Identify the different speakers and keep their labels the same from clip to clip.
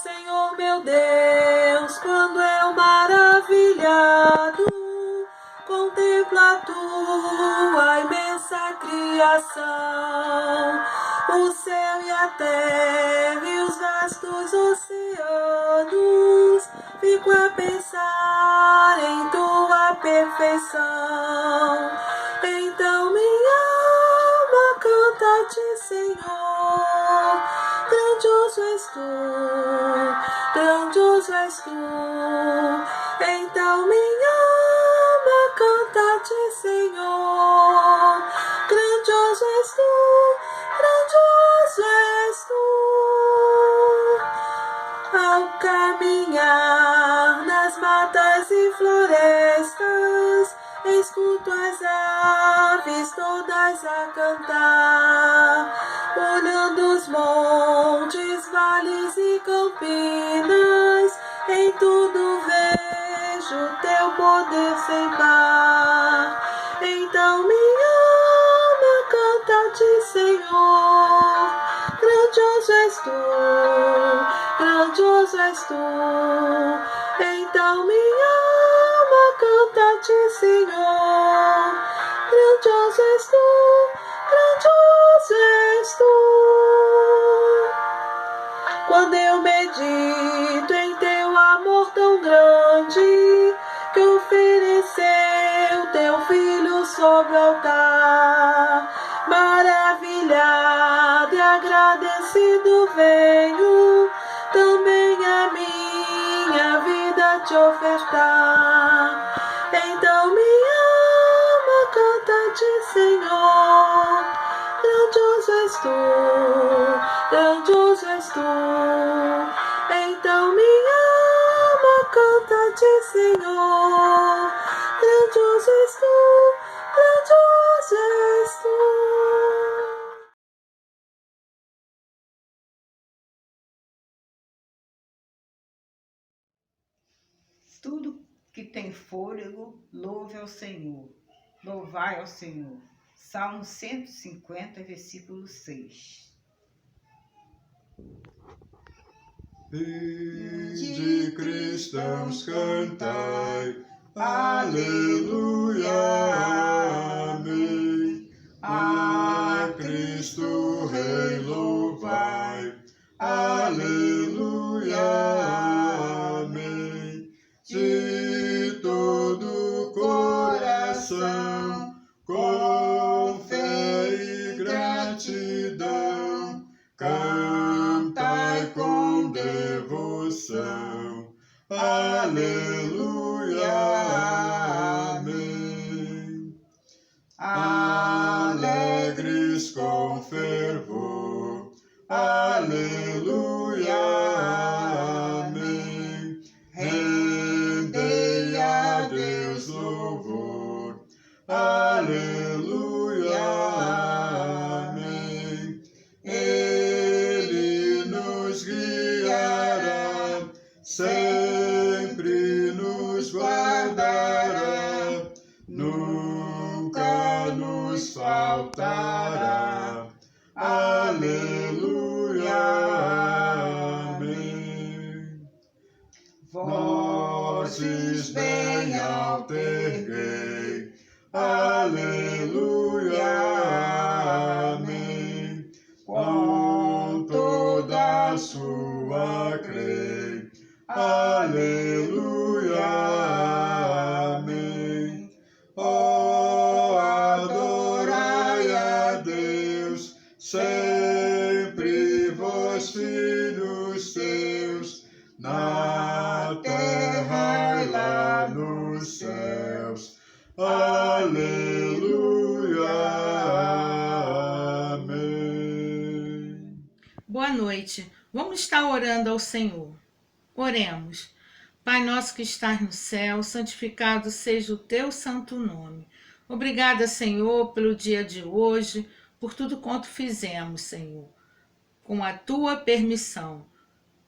Speaker 1: Senhor meu Deus, quando eu maravilhado contemplo a tua imensa criação, o céu e a terra e os vastos oceanos, fico a pensar em tua perfeição. Então minha alma canta-te, Senhor, grandioso és tu, grandioso és tu. Então minha alma canta-te, Senhor, grandioso és tu, grandioso és tu. Ao caminhar nas matas e florestas, escuto as aves todas a cantar, olhando os montes, vales e campinas, em tudo vejo teu poder sem par. Então minha alma canta-te, Senhor, grandioso és tu, grandioso és tu. Então minha alma canta-te, Senhor, grandioso és tu, grandioso és tu. Quando eu medito em teu amor tão grande, que ofereceu teu filho sobre o altar, maravilhado e agradecido venho também a minha vida te ofertar. Então minha alma canta-te, Senhor, grandioso és tu, grandioso és tu. Então minha alma canta-te, Senhor, grandioso és tu, grandioso és tu.
Speaker 2: Tudo que tem fôlego, louve ao Senhor. Louvai ao Senhor. Salmo 150, versículo 6.
Speaker 3: Vinde, cristãos, cantai, aleluia, amém. A Cristo Rei louvai, aleluia, amém. De todo o coração, com fé e gratidão, cantai com devoção, aleluia, amém. Alegres com fervor, aleluia, amém. Rendei a Deus louvor, aleluia, amém. Ele nos guiará, sempre nos guardará, nunca nos faltará, aleluia, amém. Vozes bem alto erguei, aleluia, amém. Com toda a sua crei, aleluia, amém. Oh, adorai a Deus, sempre vós filhos seus, na terra e lá nos céus, aleluia, amém.
Speaker 4: Boa noite. Vamos estar orando ao Senhor. Oremos. Pai nosso que estás no céu, santificado seja o teu santo nome. Obrigada, Senhor, pelo dia de hoje, por tudo quanto fizemos, Senhor, com a tua permissão.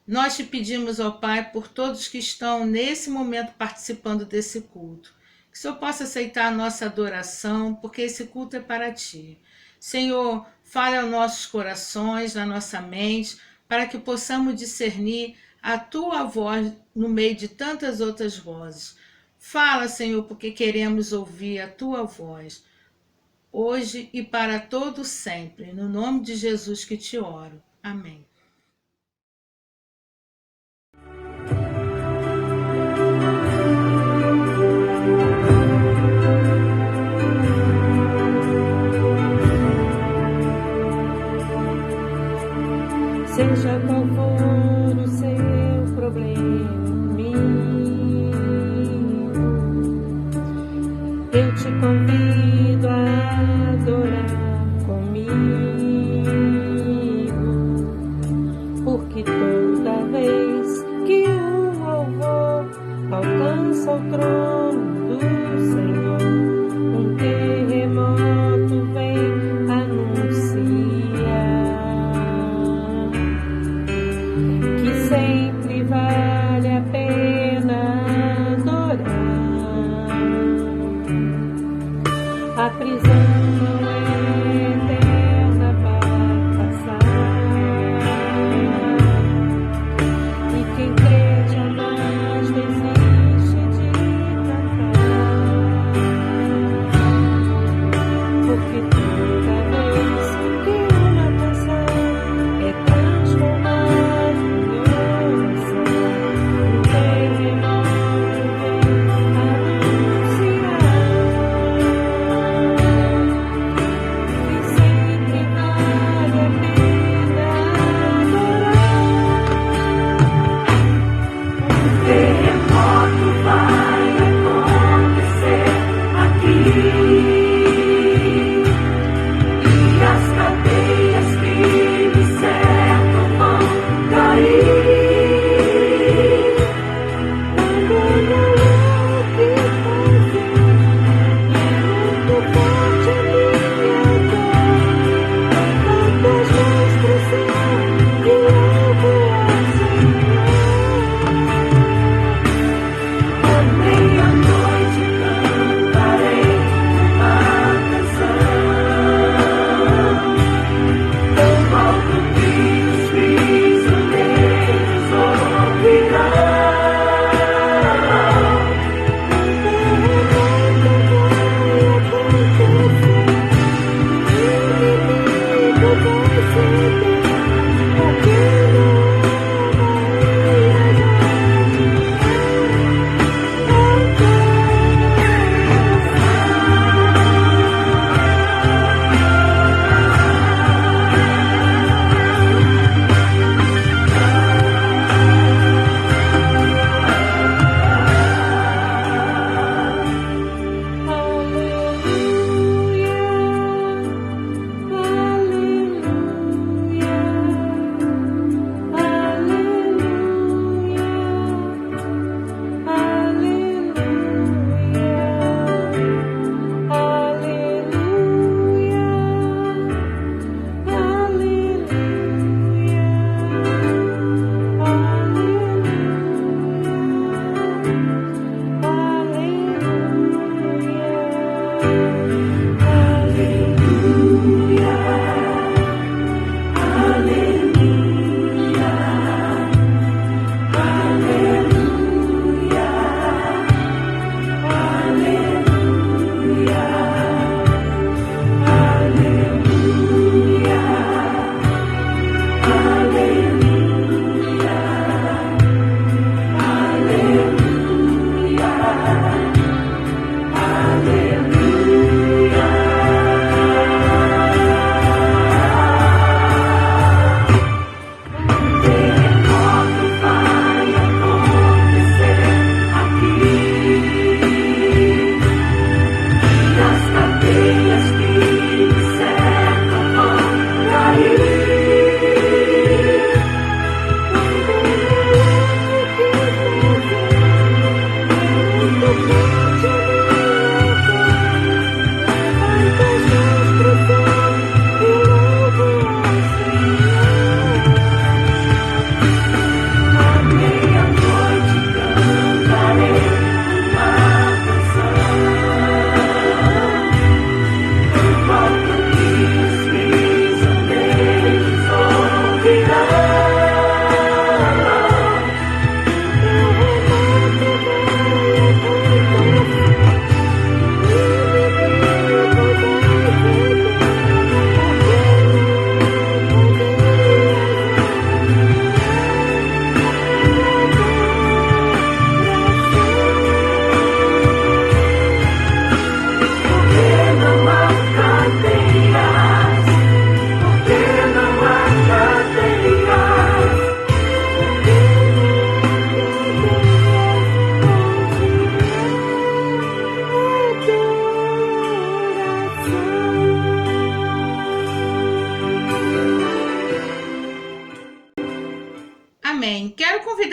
Speaker 4: Nós te pedimos, ó Pai, por todos que estão nesse momento participando desse culto, que o Senhor possa aceitar a nossa adoração, porque esse culto é para ti. Senhor, fale aos nossos corações, na nossa mente, para que possamos discernir a tua voz no meio de tantas outras vozes. Fala, Senhor, porque queremos ouvir a tua voz, hoje e para todo sempre. No nome de Jesus que te oro. Amém.
Speaker 5: Seja qual for o seu problema, eu te convido a adorar comigo, porque toda vez que o louvor alcança o trono do Senhor, um terremoto vem anunciar que sempre vale a pena adorar. A prisão não é eterna, vai passar, e quem crê jamais desiste de cantar, porque toda vez que uma canção é transformada em oração, um terremoto vem anunciar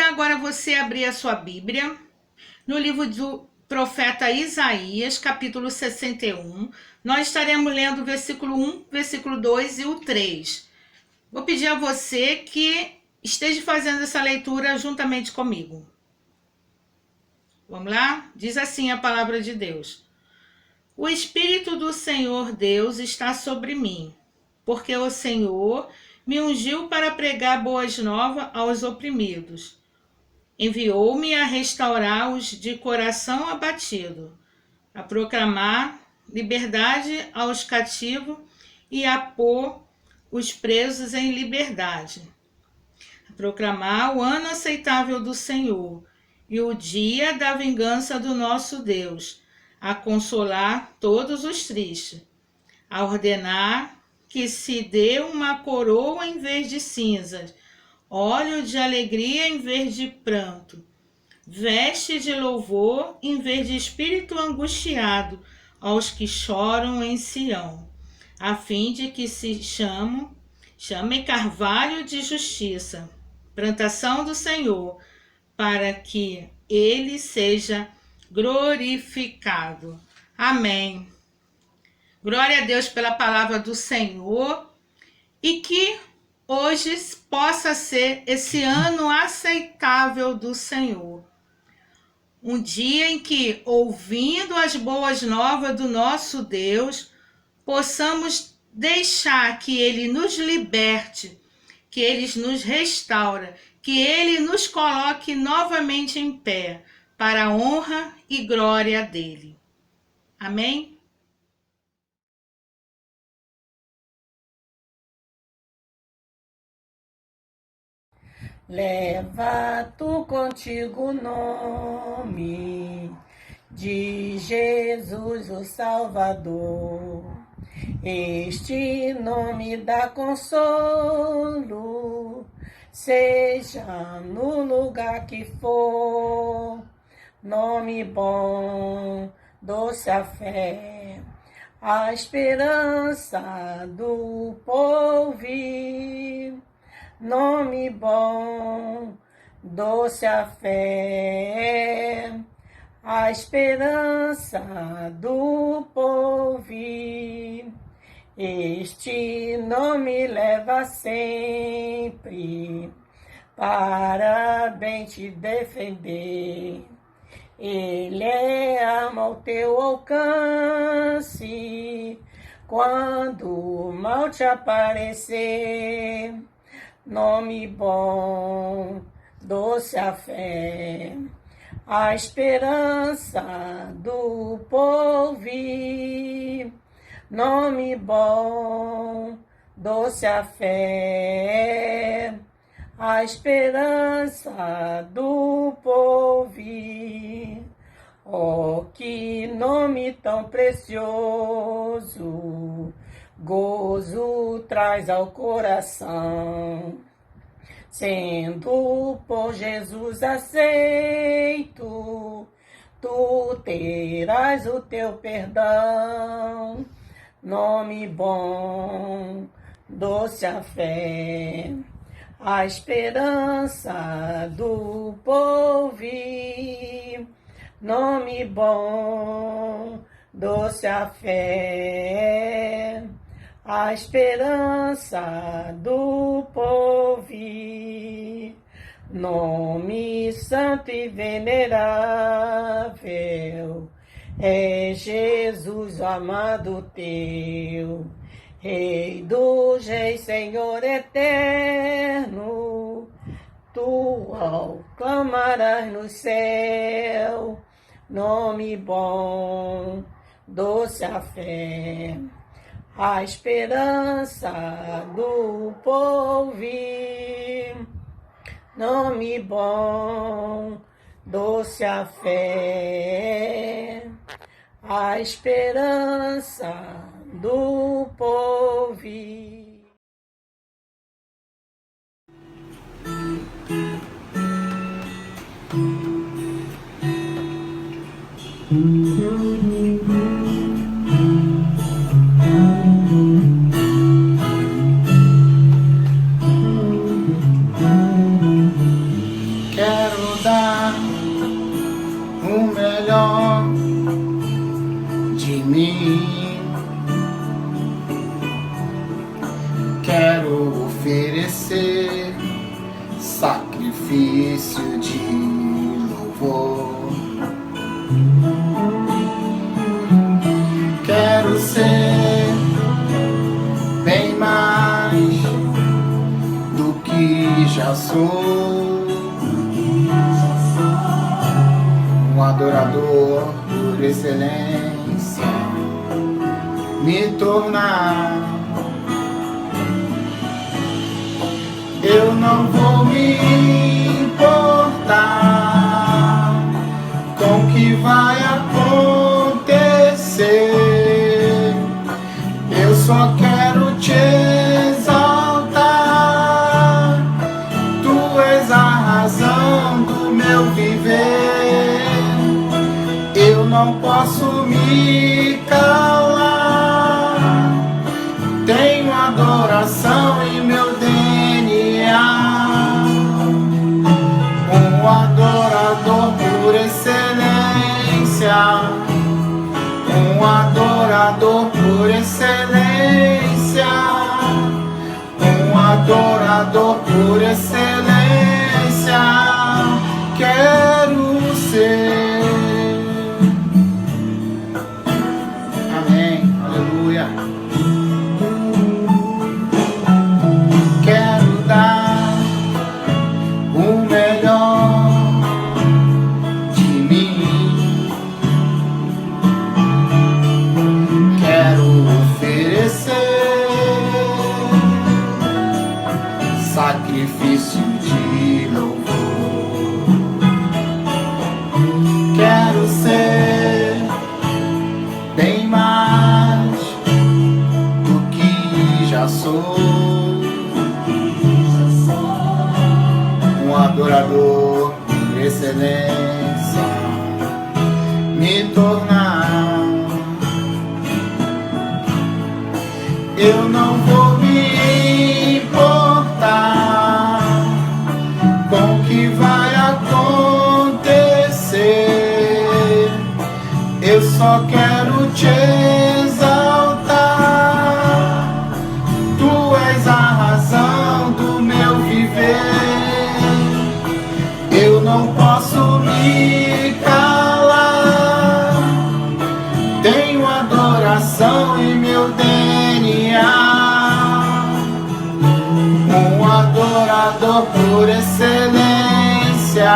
Speaker 4: convidar agora você a abrir a sua Bíblia no livro do profeta Isaías, capítulo 61. Nós estaremos lendo o versículo 1, versículo 2 e o 3. Vou pedir a você que esteja fazendo essa leitura juntamente comigo. Vamos lá? Diz assim a palavra de Deus. O Espírito do Senhor Deus está sobre mim, porque o Senhor me ungiu para pregar boas novas aos oprimidos. Enviou-me a restaurar os de coração abatido, a proclamar liberdade aos cativos e a pôr os presos em liberdade, a proclamar o ano aceitável do Senhor e o dia da vingança do nosso Deus, a consolar todos os tristes, a ordenar que se dê uma coroa em vez de cinzas, óleo de alegria em vez de pranto, veste de louvor em vez de espírito angustiado aos que choram em Sião, a fim de que se chame carvalho de justiça, plantação do Senhor, para que ele seja glorificado. Amém. Glória a Deus pela palavra do Senhor e que hoje possa ser esse ano aceitável do Senhor. Um dia em que, ouvindo as boas novas do nosso Deus, possamos deixar que Ele nos liberte, que Ele nos restaure, que Ele nos coloque novamente em pé, para a honra e glória dEle. Amém?
Speaker 5: Leva tu contigo o nome de Jesus o Salvador. Este nome dá consolo, seja no lugar que for. Nome bom, doce a fé, a esperança do porvir. Nome bom, doce a fé, a esperança do porvir. Este nome leva sempre para bem te defender. Ele é arma ao teu alcance quando o mal te aparecer. Nome bom, doce a fé, a esperança do porvir. Nome bom, doce a fé, a esperança do porvir. Oh, que nome tão precioso, gozo traz ao coração, sendo por Jesus aceito, tu terás o teu perdão. Nome bom, doce a fé, a esperança do porvir. Nome bom, doce a fé, a esperança do porvir. Nome santo e venerável é Jesus, o amado teu, Rei dos reis, Senhor eterno. Tu clamarás no céu. Nome bom, doce a fé, a esperança do porvir. Nome bom, doce a fé, a esperança do porvir.
Speaker 3: Quero
Speaker 6: Quero dar o melhor de mim. Quero oferecer sacrifício de louvor. Quero ser bem mais do que já sou. Um adorador por excelência, me tornar. Eu não vou me importar com o que vai acontecer. Eu só quero te exaltar. Tu és a razão do meu viver. Eu não posso me calar. Tenho adoração em meu DNA. Um adorador por excelência. Um adorador por excelência. Um adorador por excelência. Quero ser. Amém. Aleluia. Quero dar o melhor de mim. Quero oferecer sacrifício de louvor. Quero ser bem mais do que já sou. Um adorador por excelência, me tornar. Eu não vou me importar com o que vai acontecer. Eu só quero te exaltar. Tu és a razão do meu viver. Eu não posso me calar. Tenho adoração em meu DNA. Um adorador por excelência.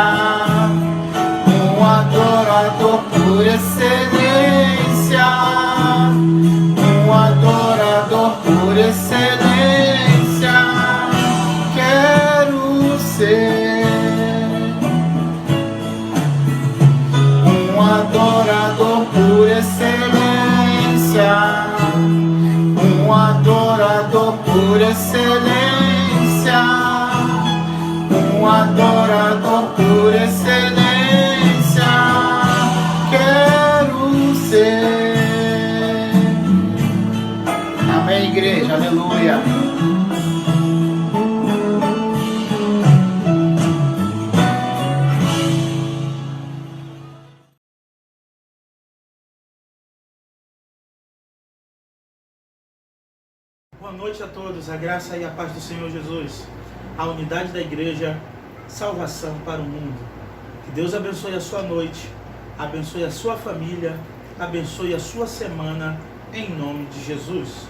Speaker 6: Um adorador por excelência. Um adorador por excelência. Quero ser. Um adorador por excelência. Um adorador por excelência. Um adorador por excelência. Quero ser. Amém, igreja, aleluia.
Speaker 7: Boa noite a todos, a graça e a paz do Senhor Jesus, a unidade da igreja, salvação para o mundo. Que Deus abençoe a sua noite, abençoe a sua família, abençoe a sua semana, em nome de Jesus.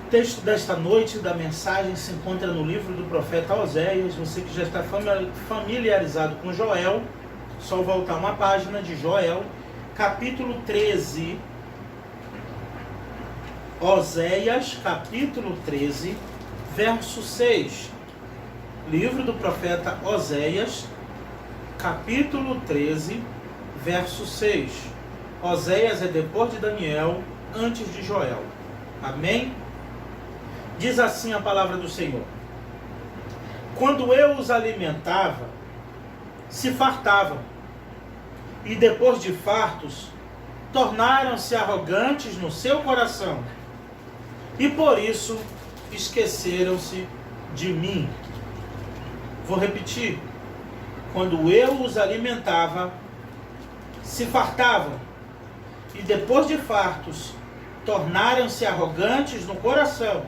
Speaker 7: O texto desta noite, da mensagem, se encontra no livro do profeta Oséias. Você que já está familiarizado com Joel, só voltar uma página de Joel, capítulo 13, Oséias, capítulo 13, verso 6. Livro do profeta Oséias, capítulo 13, verso 6. Oséias é depois de Daniel, antes de Joel. Amém? Diz assim a palavra do Senhor: quando eu os alimentava, se fartavam, e depois de fartos, tornaram-se arrogantes no seu coração, e por isso esqueceram-se de mim. Vou repetir. quando eu os alimentava, se fartavam, e depois de fartos, tornaram-se arrogantes no coração.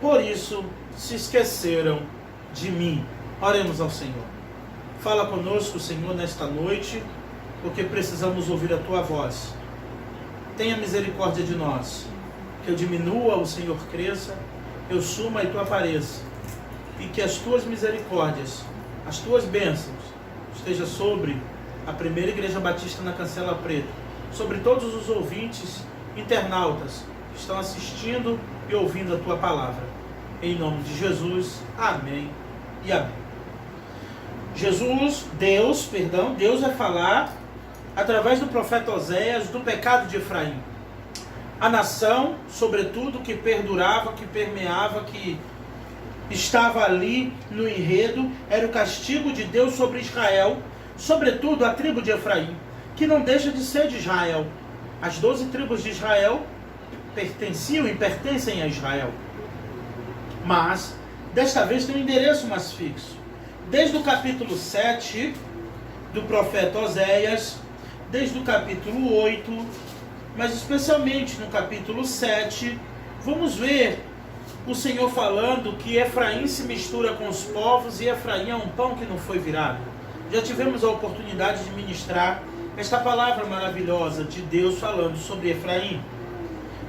Speaker 7: Por isso se esqueceram de mim. Oremos ao Senhor. Fala conosco, Senhor, nesta noite, porque precisamos ouvir a Tua voz. Tenha misericórdia de nós. Que eu diminua, o Senhor cresça, eu suma e Tu apareça. E que as Tuas misericórdias, as Tuas bênçãos, esteja sobre a primeira Igreja Batista na Cancela Preta, sobre todos os ouvintes, internautas, que estão assistindo e ouvindo a Tua palavra. Em nome de Jesus, amém e amém. Deus vai falar através do profeta Oséias do pecado de Efraim. A nação, sobretudo, que perdurava, que permeava, que estava ali no enredo, era o castigo de Deus sobre Israel, sobretudo a tribo de Efraim, que não deixa de ser de Israel. As 12 tribos de Israel pertenciam e pertencem a Israel. Mas, desta vez, tem um endereço mais fixo. Desde o capítulo 7 do profeta Oséias, desde o capítulo 8, mas especialmente no capítulo 7, vamos ver o Senhor falando que Efraim se mistura com os povos e Efraim é um pão que não foi virado. Já tivemos a oportunidade de ministrar esta palavra maravilhosa de Deus falando sobre Efraim.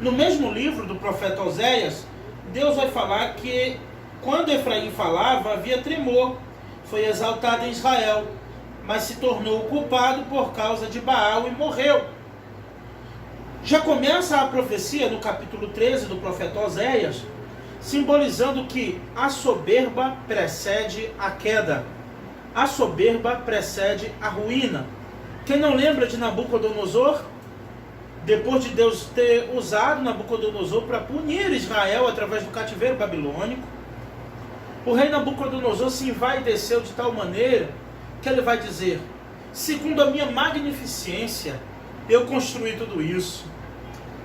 Speaker 7: No mesmo livro do profeta Oséias, Deus vai falar que quando Efraim falava, havia tremor. Foi exaltado em Israel, mas se tornou culpado por causa de Baal e morreu. Já começa a profecia no capítulo 13 do profeta Oséias, simbolizando que a soberba precede a queda. A soberba precede a ruína. Quem não lembra de Nabucodonosor? Depois de Deus ter usado Nabucodonosor para punir Israel através do cativeiro babilônico, o rei Nabucodonosor se envaideceu de tal maneira que ele vai dizer: segundo a minha magnificência, eu construí tudo isso.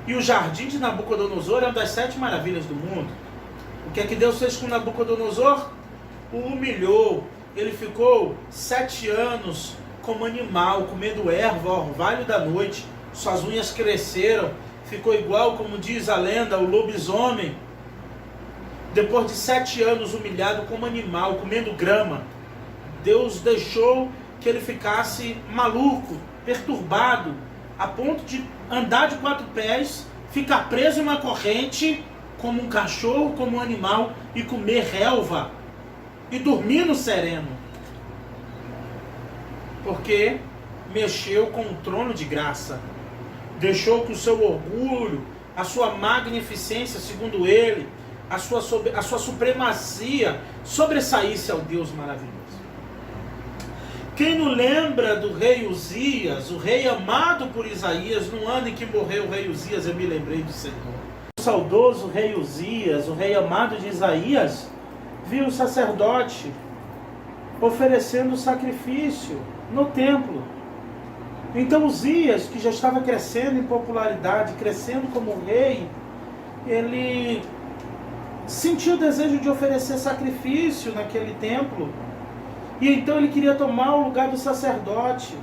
Speaker 7: E o jardim de Nabucodonosor é uma das 7 maravilhas do mundo. O que é que Deus fez com Nabucodonosor? O humilhou. Ele ficou 7 anos como animal, comendo erva ao orvalho da noite. Suas unhas cresceram, ficou igual, como diz a lenda, o lobisomem. Depois de 7 anos humilhado como animal, comendo grama, Deus deixou que ele ficasse maluco, perturbado, a ponto de andar de 4 pés, ficar preso em uma corrente, como um cachorro, como um animal, e comer relva, e dormir no sereno. Porque mexeu com o trono de graça. Deixou que o seu orgulho, a sua magnificência, segundo ele, a sua supremacia sobressaísse ao Deus maravilhoso. Quem não lembra do rei Uzias, o rei amado por Isaías, no ano em que morreu o rei Uzias, eu me lembrei do Senhor. O saudoso rei Uzias, o rei amado de Isaías, viu o sacerdote oferecendo sacrifício no templo. Então Uzias, que já estava crescendo em popularidade, crescendo como rei, ele sentiu o desejo de oferecer sacrifício naquele templo. E então ele queria tomar o lugar do sacerdote.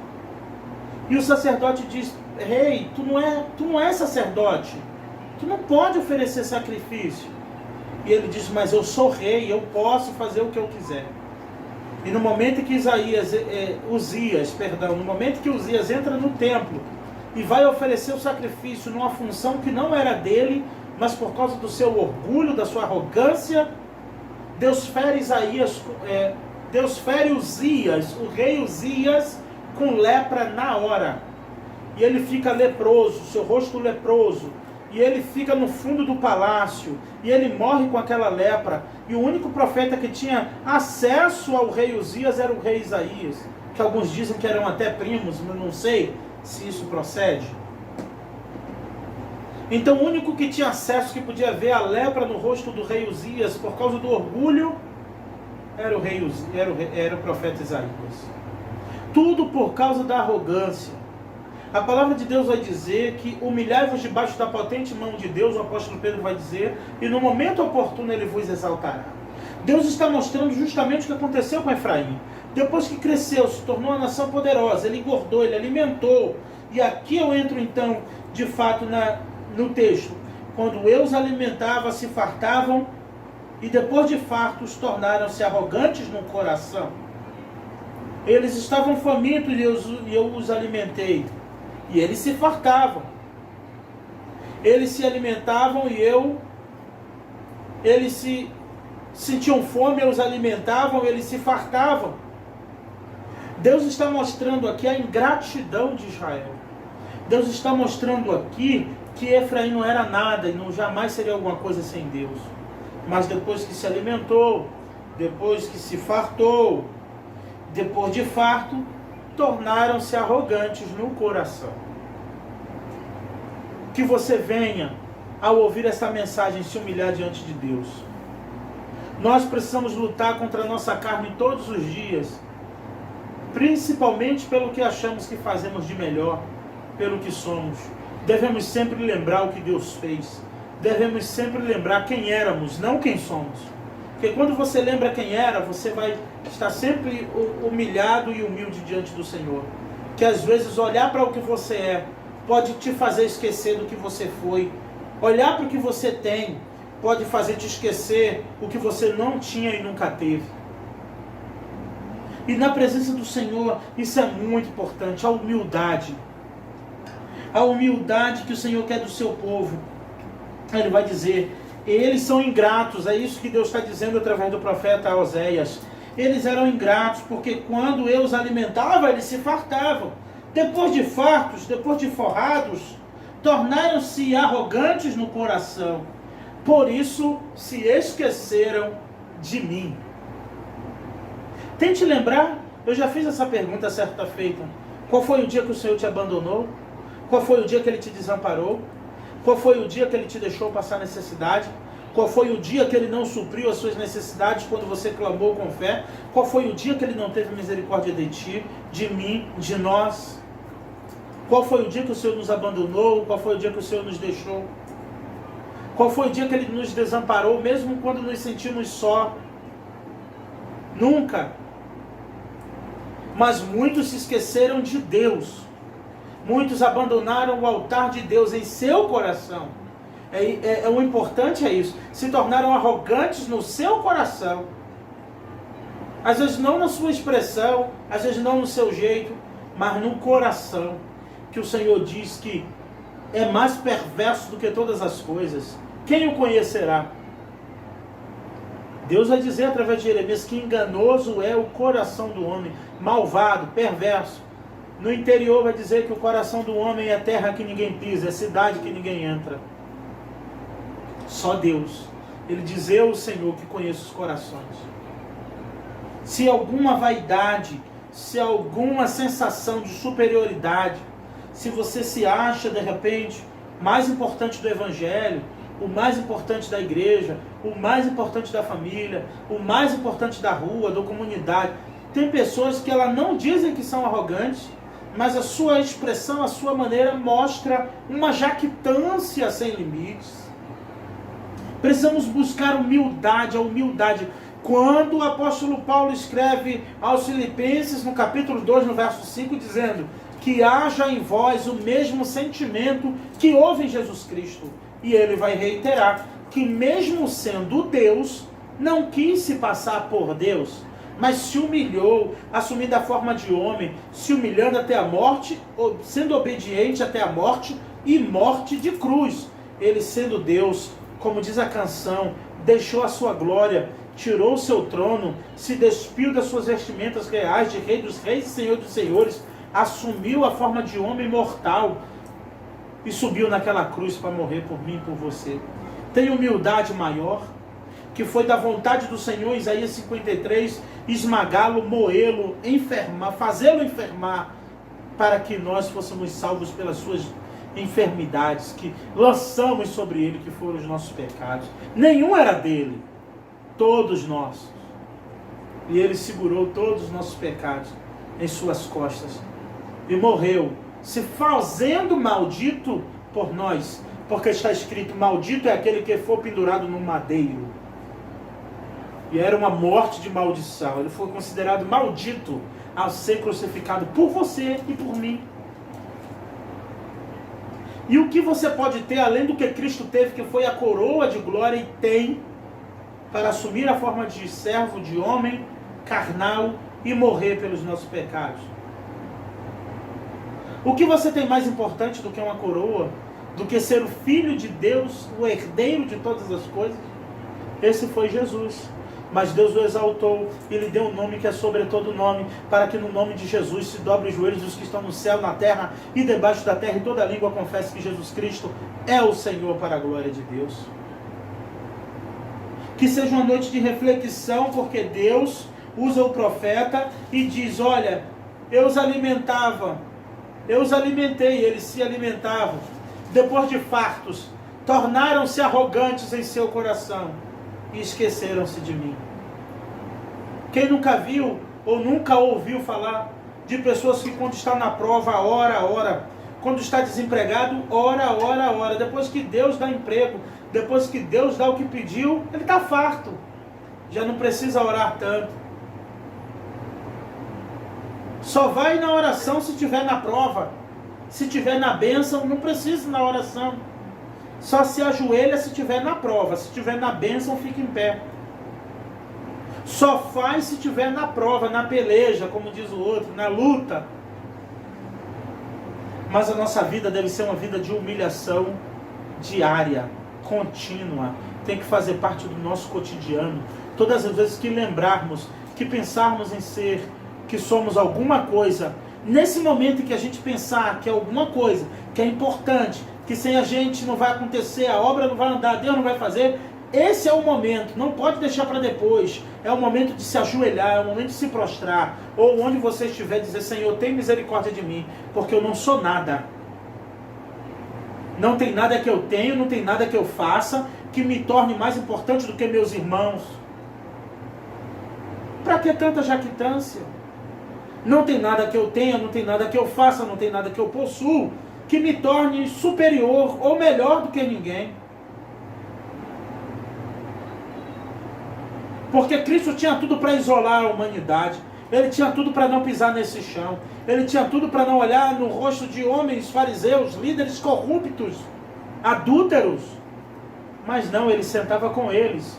Speaker 7: E o sacerdote diz: rei, tu não é sacerdote. Tu não pode oferecer sacrifício. E ele diz: mas eu sou rei, eu posso fazer o que eu quiser. E no momento que no momento que Uzias entra no templo e vai oferecer o sacrifício numa função que não era dele, mas por causa do seu orgulho, da sua arrogância, Deus fere Uzias, o rei Uzias, com lepra na hora. E ele fica leproso, seu rosto leproso. E ele fica no fundo do palácio. E ele morre com aquela lepra. E o único profeta que tinha acesso ao rei Uzias era o rei Isaías. Que alguns dizem que eram até primos, mas não sei se isso procede. Então o único que tinha acesso, que podia ver a lepra no rosto do rei Uzias, por causa do orgulho, era o profeta Isaías. Tudo por causa da arrogância. A palavra de Deus vai dizer que humilhai-vos debaixo da potente mão de Deus, o apóstolo Pedro vai dizer, e no momento oportuno ele vos exaltará. Deus está mostrando justamente o que aconteceu com Efraim. Depois que cresceu, se tornou uma nação poderosa, ele engordou, ele alimentou. E aqui eu entro então, de fato, no texto. Quando eu os alimentava, se fartavam, e depois de fartos, tornaram-se arrogantes no coração. Eles estavam famintos e eu os alimentei. E eles se fartavam. Eles se alimentavam e eles se sentiam fome, eu os alimentavam, eles se fartavam. Deus está mostrando aqui a ingratidão de Israel. Deus está mostrando aqui que Efraim não era nada e não jamais seria alguma coisa sem Deus. Mas depois que se alimentou, depois que se fartou, depois de farto, tornaram-se arrogantes no coração. Que você venha, ao ouvir essa mensagem, se humilhar diante de Deus. Nós precisamos lutar contra a nossa carne todos os dias, principalmente pelo que achamos que fazemos de melhor, pelo que somos. Devemos sempre lembrar o que Deus fez. Devemos sempre lembrar quem éramos, não quem somos. Porque quando você lembra quem era, você vai estar sempre humilhado e humilde diante do Senhor. Que às vezes olhar para o que você é pode te fazer esquecer do que você foi. Olhar para o que você tem pode fazer te esquecer o que você não tinha e nunca teve. E na presença do Senhor, isso é muito importante, a humildade. A humildade que o Senhor quer do seu povo. Ele vai dizer, eles são ingratos, é isso que Deus está dizendo através do profeta Oséias. Eles eram ingratos porque quando eu os alimentava, eles se fartavam. Depois de fartos, depois de forrados, tornaram-se arrogantes no coração. Por isso se esqueceram de mim. Tente lembrar, eu já fiz essa pergunta certa feita. Qual foi o dia que o Senhor te abandonou? Qual foi o dia que Ele te desamparou? Qual foi o dia que Ele te deixou passar necessidade? Qual foi o dia que Ele não supriu as suas necessidades quando você clamou com fé? Qual foi o dia que Ele não teve misericórdia de ti, de mim, de nós? Qual foi o dia que o Senhor nos abandonou? Qual foi o dia que o Senhor nos deixou? Qual foi o dia que Ele nos desamparou, mesmo quando nos sentimos só? Nunca. Mas muitos se esqueceram de Deus. Muitos abandonaram o altar de Deus em seu coração. O importante é isso. Se tornaram arrogantes no seu coração. Às vezes não na sua expressão, às vezes não no seu jeito, mas no coração. Que o Senhor diz que é mais perverso do que todas as coisas. Quem o conhecerá? Deus vai dizer através de Jeremias que enganoso é o coração do homem, malvado, perverso. No interior vai dizer que o coração do homem é terra que ninguém pisa, é cidade que ninguém entra. Só Deus. Ele diz, eu, o Senhor, que conheço os corações. Se alguma vaidade, se alguma sensação de superioridade, se você se acha, de repente, mais importante do Evangelho, o mais importante da igreja, o mais importante da família, o mais importante da rua, da comunidade. Tem pessoas que elas não dizem que são arrogantes, mas a sua expressão, a sua maneira mostra uma jactância sem limites. Precisamos buscar humildade, a humildade. Quando o apóstolo Paulo escreve aos Filipenses, no capítulo 2, no verso 5, dizendo que haja em vós o mesmo sentimento que houve em Jesus Cristo. E ele vai reiterar que mesmo sendo Deus, não quis se passar por Deus, mas se humilhou, assumindo a forma de homem, se humilhando até a morte, sendo obediente até a morte e morte de cruz. Ele sendo Deus, como diz a canção, deixou a sua glória, tirou o seu trono, se despiu das suas vestimentas reais de Rei dos Reis e Senhor dos Senhores, assumiu a forma de homem mortal e subiu naquela cruz para morrer por mim e por você. Tem humildade maior, que foi da vontade do Senhor, Isaías 53, esmagá-lo, moê-lo, enfermar, fazê-lo enfermar, para que nós fôssemos salvos pelas suas enfermidades, que lançamos sobre ele, que foram os nossos pecados. Nenhum era dele, todos nós. E ele segurou todos os nossos pecados em suas costas e morreu, se fazendo maldito por nós, porque está escrito, maldito é aquele que for pendurado no madeiro. E era uma morte de maldição. Ele foi considerado maldito ao ser crucificado por você e por mim. E o que você pode ter, além do que Cristo teve, que foi a coroa de glória, e tem, para assumir a forma de servo, de homem, carnal, e morrer pelos nossos pecados? O que você tem mais importante do que uma coroa? Do que ser o Filho de Deus, o herdeiro de todas as coisas? Esse foi Jesus. Mas Deus o exaltou e lhe deu um nome que é sobre todo nome, para que no nome de Jesus se dobre os joelhos dos que estão no céu, na terra e debaixo da terra, e toda língua confesse que Jesus Cristo é o Senhor, para a glória de Deus. Que seja uma noite de reflexão, porque Deus usa o profeta e diz: olha, eu os alimentava, eu os alimentei, eles se alimentavam. Depois de fartos, tornaram-se arrogantes em seu coração e esqueceram-se de mim. Quem nunca viu ou nunca ouviu falar de pessoas que, quando está na prova, ora, quando está desempregado, ora, depois que Deus dá emprego, depois que Deus dá o que pediu, ele está farto, já não precisa orar tanto. Só vai na oração se estiver na prova. Se estiver na bênção, não precisa ir na oração. Só se ajoelha se estiver na prova. Se estiver na bênção, fica em pé. Só faz se estiver na prova, na peleja, como diz o outro, na luta. Mas a nossa vida deve ser uma vida de humilhação diária, contínua. Tem que fazer parte do nosso cotidiano. Todas as vezes que lembrarmos, que pensarmos em ser, que somos alguma coisa, nesse momento em que a gente pensar que é alguma coisa, que é importante, que sem a gente não vai acontecer, a obra não vai andar, Deus não vai fazer, esse é o momento, não pode deixar para depois. É o momento de se ajoelhar, é o momento de se prostrar, ou onde você estiver, dizer: Senhor, tem misericórdia de mim, porque eu não sou nada. Não tem nada que eu tenho, não tem nada que eu faça que me torne mais importante do que meus irmãos. Para que tanta jactância? Não tem nada que eu tenha, não tem nada que eu faça, não tem nada que eu possuo que me torne superior ou melhor do que ninguém. Porque Cristo tinha tudo para isolar a humanidade. Ele tinha tudo para não pisar nesse chão. Ele tinha tudo para não olhar no rosto de homens fariseus, líderes corruptos, adúlteros. Mas não, ele sentava com eles.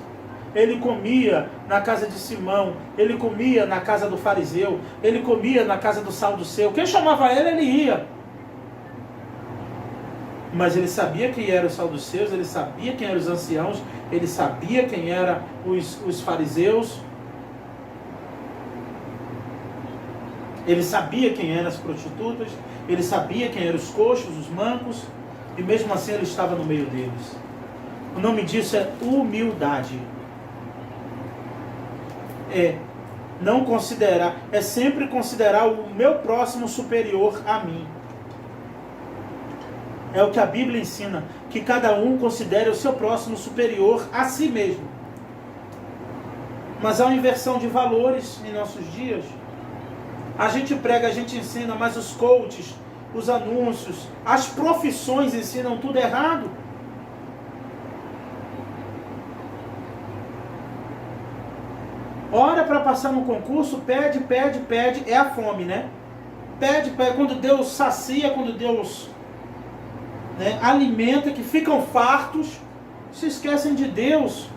Speaker 7: Ele comia na casa de Simão, ele comia na casa do fariseu, ele comia na casa do saduceu. Quem chamava ele ia. Mas ele sabia quem eram os saduceus, ele sabia quem eram os anciãos, ele sabia quem eram os fariseus, ele sabia quem eram as prostitutas, ele sabia quem eram os coxos, os mancos, e mesmo assim ele estava no meio deles. O nome disso é humildade. Não considerar, é sempre considerar o meu próximo superior a mim. É o que a Bíblia ensina, que cada um considere o seu próximo superior a si mesmo. Mas há uma inversão de valores em nossos dias. A gente prega, a gente ensina, mas os coaches, os anúncios, as profissões ensinam tudo errado. Ora para passar no concurso, pede, é a fome, né? Pede, quando Deus sacia, quando Deus alimenta, que ficam fartos, se esquecem de Deus.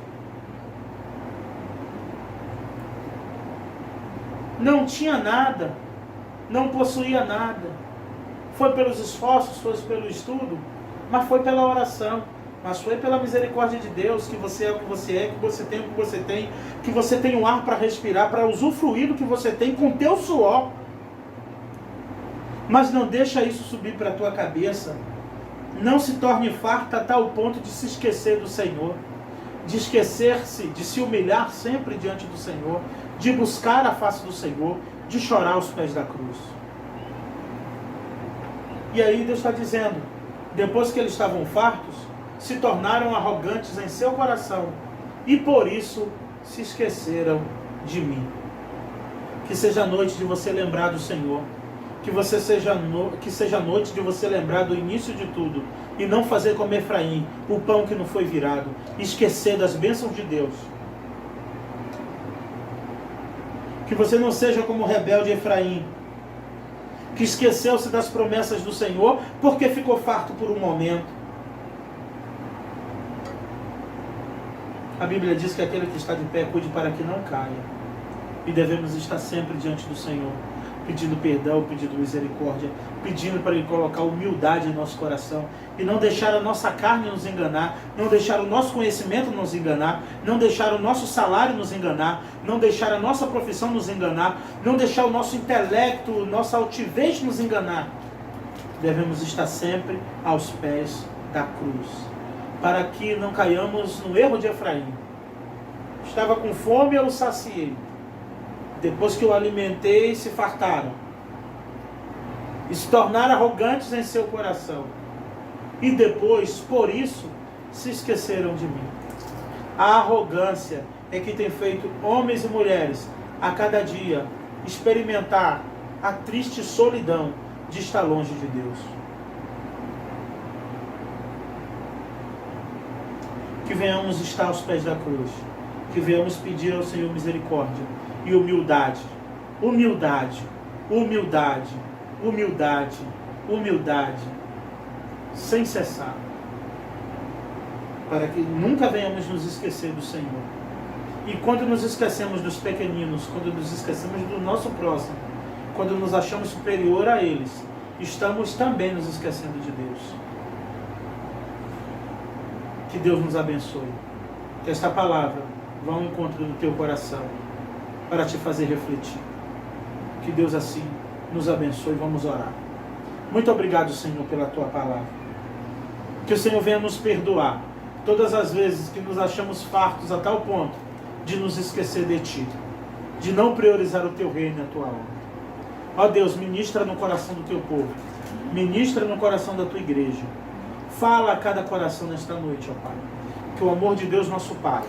Speaker 7: Não tinha nada, não possuía nada. Foi pelos esforços, foi pelo estudo, mas foi pela oração. Mas foi pela misericórdia de Deus que você é o que você é, que você tem o que você tem, que você tem o ar para respirar, para usufruir do que você tem com o teu suor. Mas não deixa isso subir para a tua cabeça. Não se torne farta a tal ponto de se esquecer do Senhor, de esquecer-se, de se humilhar sempre diante do Senhor, de buscar a face do Senhor, de chorar aos pés da cruz. E aí Deus está dizendo, depois que eles estavam fartos, se tornaram arrogantes em seu coração e por isso se esqueceram de mim. Que seja a noite de você lembrar do Senhor, que seja a noite de você lembrar do início de tudo e não fazer como Efraim, o pão que não foi virado, esquecer das bênçãos de Deus Que você não seja como o rebelde Efraim, que esqueceu-se das promessas do Senhor porque ficou farto por um momento. A Bíblia diz que aquele que está de pé cuide para que não caia. E devemos estar sempre diante do Senhor, pedindo perdão, pedindo misericórdia, pedindo para Ele colocar humildade em nosso coração e não deixar a nossa carne nos enganar, não deixar o nosso conhecimento nos enganar, não deixar o nosso salário nos enganar, não deixar a nossa profissão nos enganar, não deixar o nosso intelecto, nossa altivez nos enganar. Devemos estar sempre aos pés da cruz, para que não caiamos no erro de Efraim. Estava com fome, eu o saciei. Depois que eu alimentei, se fartaram. E se tornaram arrogantes em seu coração. E depois, por isso, se esqueceram de mim. A arrogância é que tem feito homens e mulheres, a cada dia, experimentar a triste solidão de estar longe de Deus. Que venhamos estar aos pés da cruz. Que venhamos pedir ao Senhor misericórdia e humildade, humildade, humildade, humildade, humildade, sem cessar, para que nunca venhamos nos esquecer do Senhor. E quando nos esquecemos dos pequeninos, quando nos esquecemos do nosso próximo, quando nos achamos superior a eles, estamos também nos esquecendo de Deus. Que Deus nos abençoe. Que esta palavra vá ao encontro do teu coração, para te fazer refletir. Que Deus assim nos abençoe. Vamos orar. Muito obrigado, Senhor, pela tua palavra. Que o Senhor venha nos perdoar todas as vezes que nos achamos fartos a tal ponto de nos esquecer de ti, de não priorizar o teu reino e a tua obra. Ó Deus, ministra no coração do teu povo, ministra no coração da tua igreja. Fala a cada coração nesta noite, ó Pai. Que o amor de Deus, nosso Pai,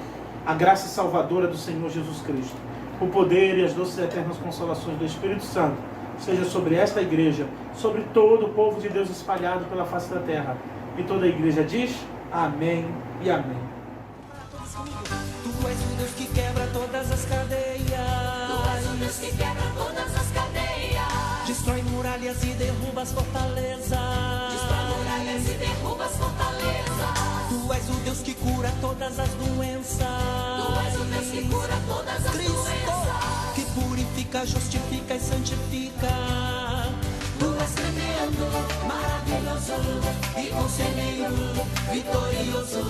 Speaker 7: a graça salvadora do Senhor Jesus Cristo, o poder e as doces e eternas consolações do Espírito Santo seja sobre esta igreja, sobre todo o povo de Deus espalhado pela face da terra. E toda a igreja diz amém e amém.
Speaker 1: Tu és o Deus que quebra todas as cadeias. Tu és o Deus que quebra todas as cadeias. Destrói muralhas e derruba as fortalezas. Destrói muralhas e derruba as fortalezas. Tu és o Deus que cura todas as doenças. Tu és o Deus que cura todas as doenças. Que purifica, justifica e santifica. Tu és tremendo, maravilhoso e conselheiro, vitorioso.